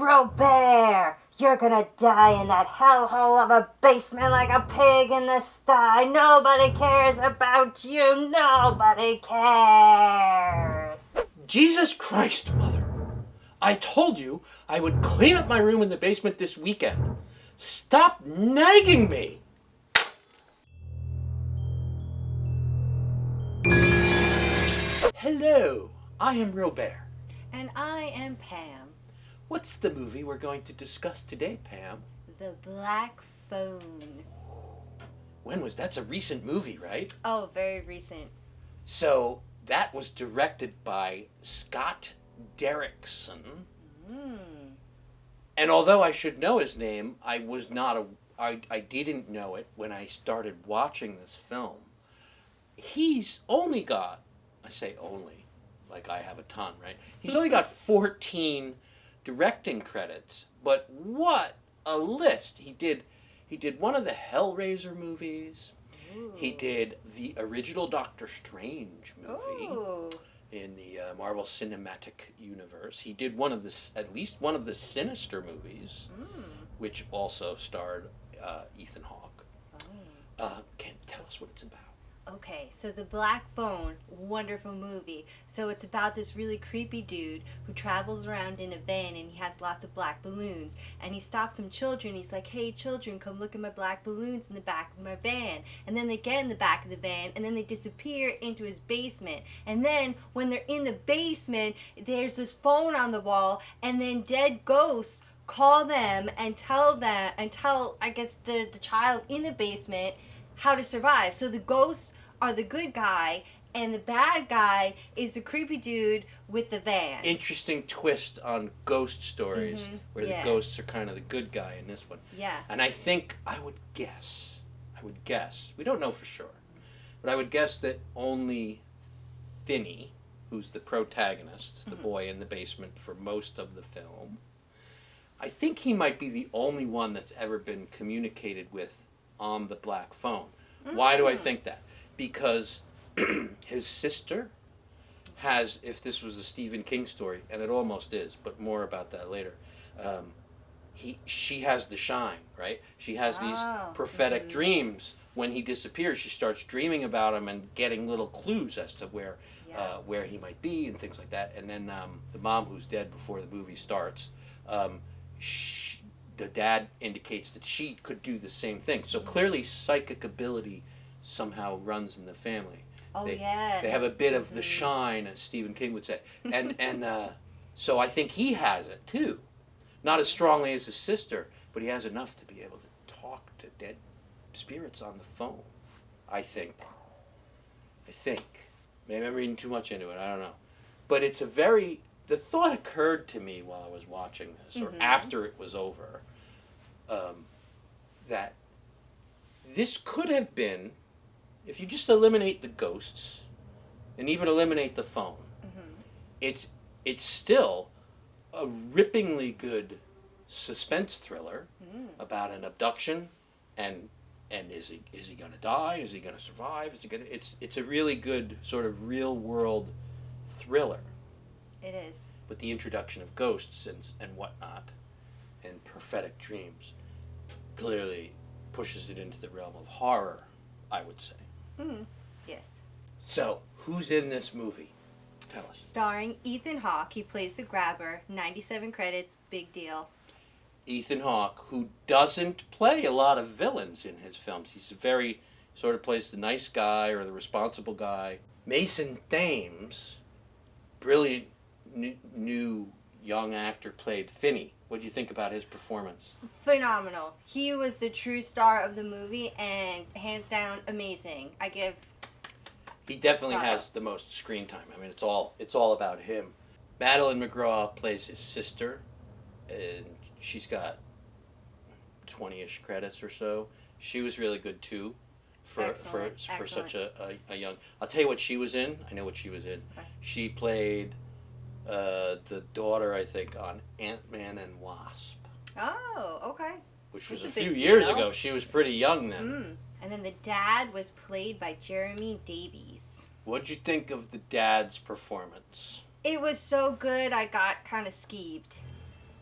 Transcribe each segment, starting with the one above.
Robert, you're gonna die in that hellhole of a basement like a pig in the sty. Nobody cares about you. Nobody cares. Jesus Christ, Mother. I told you I would clean up my room in the basement this weekend. Stop nagging me. Hello, I am Robert. And I am Pam. What's the movie we're going to discuss today, Pam? The Black Phone. When was that's a recent movie, right? Oh, very recent. So that was directed by Scott Derrickson. And although I should know his name, I didn't know it when I started watching this film. He's only got, I say only, like I have a ton, right? He's only got 14 directing credits, but what a list. He did one of the Hellraiser movies. Ooh. He did the original Doctor Strange movie. Ooh. In the Marvel Cinematic Universe. He did at least one of the Sinister movies, which also starred Ethan Hawke. Can you tell us what it's about? Okay, so The Black Phone, wonderful movie. So it's about this really creepy dude who travels around in a van and he has lots of black balloons. And he stops some children. He's like, hey, children, come look at my black balloons in the back of my van. And then they get in the back of the van and then they disappear into his basement. And then when they're in the basement, there's this phone on the wall and then dead ghosts call them and tell, I guess, the child in the basement how to survive. So the ghosts are the good guy and the bad guy is the creepy dude with the van. Interesting twist on ghost stories, where the ghosts are kind of the good guy in this one. Yeah. And I would guess, we don't know for sure, but I would guess that only Finney, who's the protagonist, the boy in the basement for most of the film, I think he might be the only one that's ever been communicated with on the Black Phone. Why do I think that? Because his sister has, if this was a Stephen King story, and it almost is, but more about that later, she has the shine, right? She has these prophetic dreams. When he disappears, she starts dreaming about him and getting little clues as to where he might be and things like that. And then the mom, who's dead before the movie starts, the dad indicates that she could do the same thing. So clearly psychic ability somehow runs in the family. They have a bit of the shine, as Stephen King would say. And so I think he has it too. Not as strongly as his sister, but he has enough to be able to talk to dead spirits on the phone. I think. Maybe I'm reading too much into it, I don't know. But the thought occurred to me while I was watching this, or after it was over, that this could have been, if you just eliminate the ghosts, and even eliminate the phone, it's still a rippingly good suspense thriller about an abduction, and is he going to die? Is he going to survive? It's a really good sort of real world thriller. It is. With the introduction of ghosts and whatnot, and prophetic dreams, clearly pushes it into the realm of horror, I would say. Yes. So, who's in this movie? Tell us. Starring Ethan Hawke. He plays the grabber. 97 credits. Big deal. Ethan Hawke, who doesn't play a lot of villains in his films. He's sort of plays the nice guy or the responsible guy. Mason Thames, brilliant new young actor, played Finney. What do you think about his performance? Phenomenal. He was the true star of the movie and hands down amazing. He definitely has the most screen time. I mean, it's all about him. Madeline McGraw plays his sister, and she's got 20-ish credits or so. She was really good too, for such a young. I'll tell you what she was in. I know what she was in. Okay. She played the daughter, I think, on Ant-Man and Wasp. Oh, okay. Which was a few years ago. She was pretty young then. And then the dad was played by Jeremy Davies. What'd you think of the dad's performance? It was so good, I got kind of skeeved.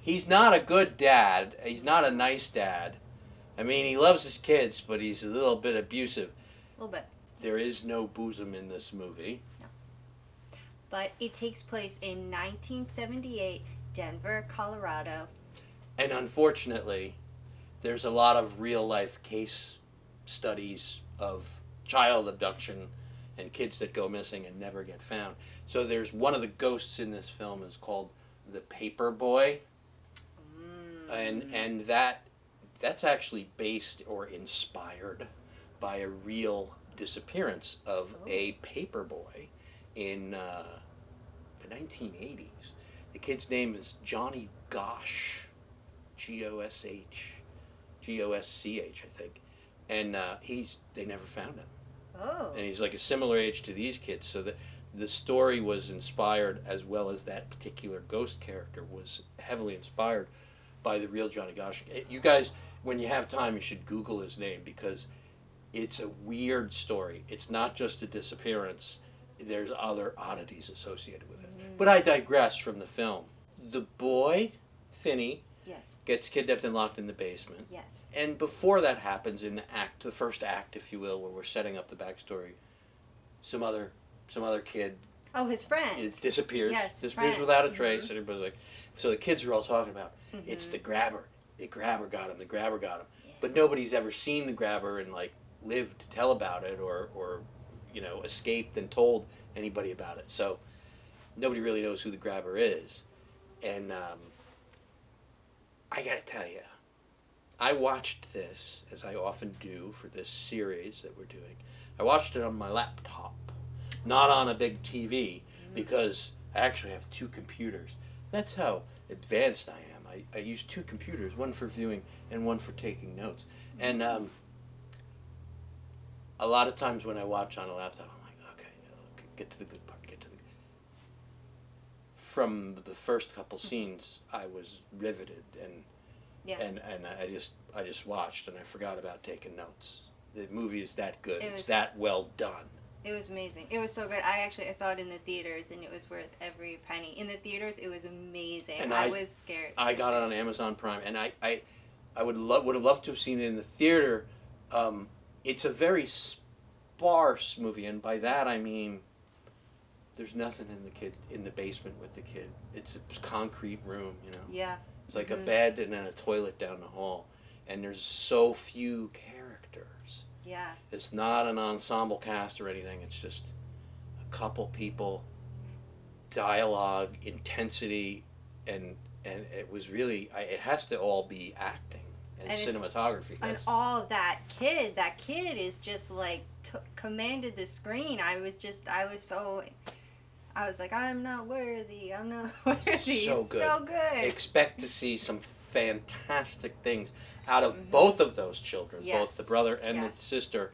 He's not a good dad. He's not a nice dad. I mean, he loves his kids, but he's a little bit abusive. A little bit. There is no bosom in this movie. No. But it takes place in 1978, Denver, Colorado. And unfortunately, there's a lot of real-life case studies of child abduction and kids that go missing and never get found. So there's one of the ghosts in this film is called the Paper Boy. And that's actually based or inspired by a real disappearance of a paper boy in the 1980s. The kid's name is Johnny Gosch, Gosch, Gosch, I think, and they never found him. Oh. And he's like a similar age to these kids, so the story was inspired, as well as that particular ghost character was heavily inspired by the real Johnny Gosch. You guys, when you have time, you should Google his name, because it's a weird story. It's not just a disappearance. There's other oddities associated with it. But I digress from the film. The boy, Finney, Yes. gets kidnapped and locked in the basement. Yes. And before that happens, in the first act, if you will, where we're setting up the backstory, some other kid Oh, his friend. disappears. Yes, his disappears friend. without a trace. And everybody's like, so the kids are all talking about, it's the grabber. The grabber got him. The grabber got him. Yeah. But nobody's ever seen the grabber and like lived to tell about it, or escaped and told anybody about it. So nobody really knows who the grabber is. And I gotta tell you, I watched this, as I often do for this series that we're doing. I watched it on my laptop, not on a big TV, because I actually have two computers. That's how advanced I am. I use two computers, one for viewing and one for taking notes. And a lot of times when I watch on a laptop, I'm like, okay, get to the good part, From the first couple scenes, I was riveted, and I just watched, and I forgot about taking notes. The movie is that good. It's that well done. It was amazing. It was so good. I saw it in the theaters, and it was worth every penny. In the theaters, it was amazing. And I was scared. I got it on Amazon Prime, and I would have loved to have seen it in the theater. It's a very sparse movie, and by that I mean there's nothing in the basement with the kid. It's a concrete room, Yeah. It's like a bed and then a toilet down the hall, and there's so few characters. Yeah. It's not an ensemble cast or anything. It's just a couple people, dialogue, intensity, and it was really. It has to all be acting and cinematography. And all that kid is just like commanded the screen. I was like, I'm not worthy. I'm not worthy. So good. So good. Expect to see some fantastic things out of both of those children, both the brother and the sister,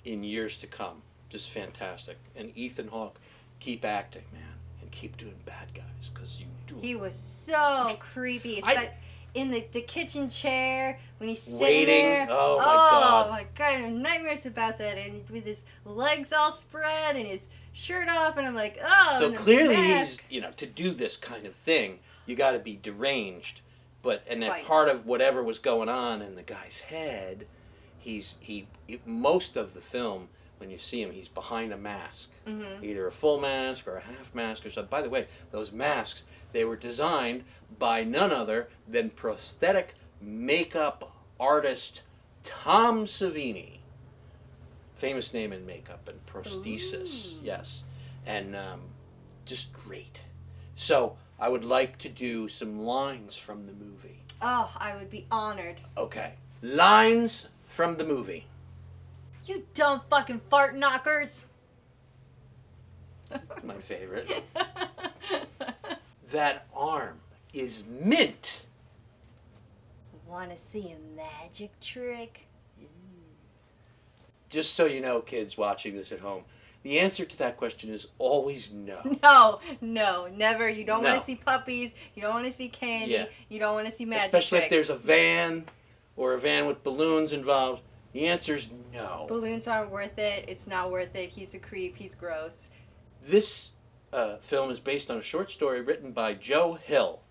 in years to come. Just fantastic. And Ethan Hawke, keep acting, man, and keep doing bad guys, because you do. He was so creepy. It's like in the kitchen chair when he's sitting waiting there. Oh my god. Oh my god, I have nightmares about that. And with his legs all spread and his shirt off, and I'm like, oh. So clearly he's, to do this kind of thing, you got to be deranged. And then part of whatever was going on in the guy's head, most of the film, when you see him, he's behind a mask. Either a full mask or a half mask or something. By the way, those masks, they were designed by none other than prosthetic makeup artist Tom Savini. Famous name in makeup and prosthesis. Ooh. Yes. And just great. So I would like to do some lines from the movie. Oh, I would be honored. Okay. Lines from the movie. You dumb fucking fart knockers. My favorite. That arm is mint. Want to see a magic trick? Just so you know, kids watching this at home, the answer to that question is always no. No, never. You don't want to see puppies. You don't want to see candy. Yeah. You don't want to see magic Especially tricks. if there's a van or a van with balloons involved. The answer is no. Balloons aren't worth it. It's not worth it. He's a creep. He's gross. This film is based on a short story written by Joe Hill.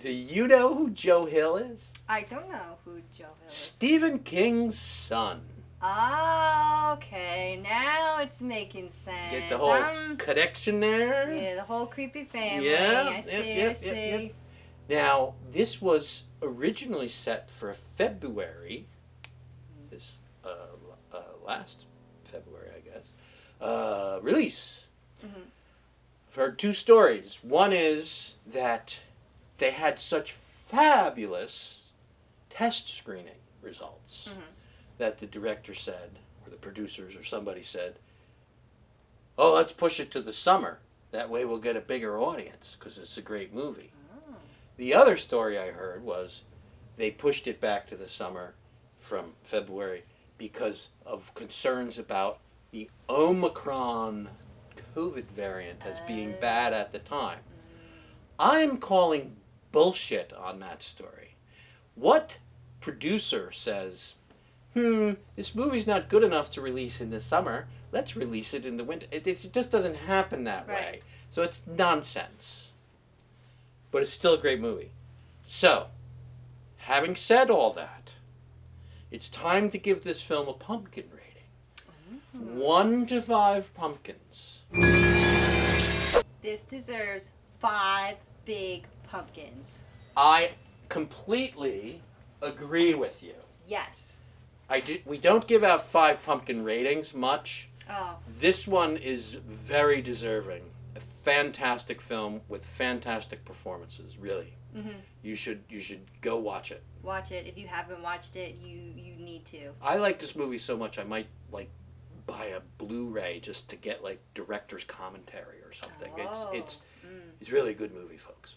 Do you know who Joe Hill is? I don't know who Joe Hill is. Stephen King's son. Oh, okay. Now it's making sense. Get the whole connection there? Yeah, the whole creepy family. Yeah. I see. Yep. Now, this was originally set for a February, this last February, I guess, release. Mm-hmm. I've heard two stories. One is that they had such fabulous test screening results that the director said, or the producers or somebody said, oh, let's push it to the summer. That way we'll get a bigger audience because it's a great movie. Oh. The other story I heard was they pushed it back to the summer from February because of concerns about the Omicron COVID variant as being bad at the time. I'm calling bullshit on that story. What producer says, this movie's not good enough to release in the summer, let's release it in the winter? It just doesn't happen that way. So it's nonsense. But it's still a great movie. So, having said all that, it's time to give this film a pumpkin rating. 1 to 5 pumpkins. This deserves 5 big pumpkins. I completely agree with you. Yes. We don't give out 5 pumpkin ratings much. Oh. This one is very deserving. A fantastic film with fantastic performances, really. Mm-hmm. You should go watch it. Watch it. If you haven't watched it, you need to. I like this movie so much I might buy a Blu-ray just to get director's commentary or something. Oh. It's really a good movie, folks.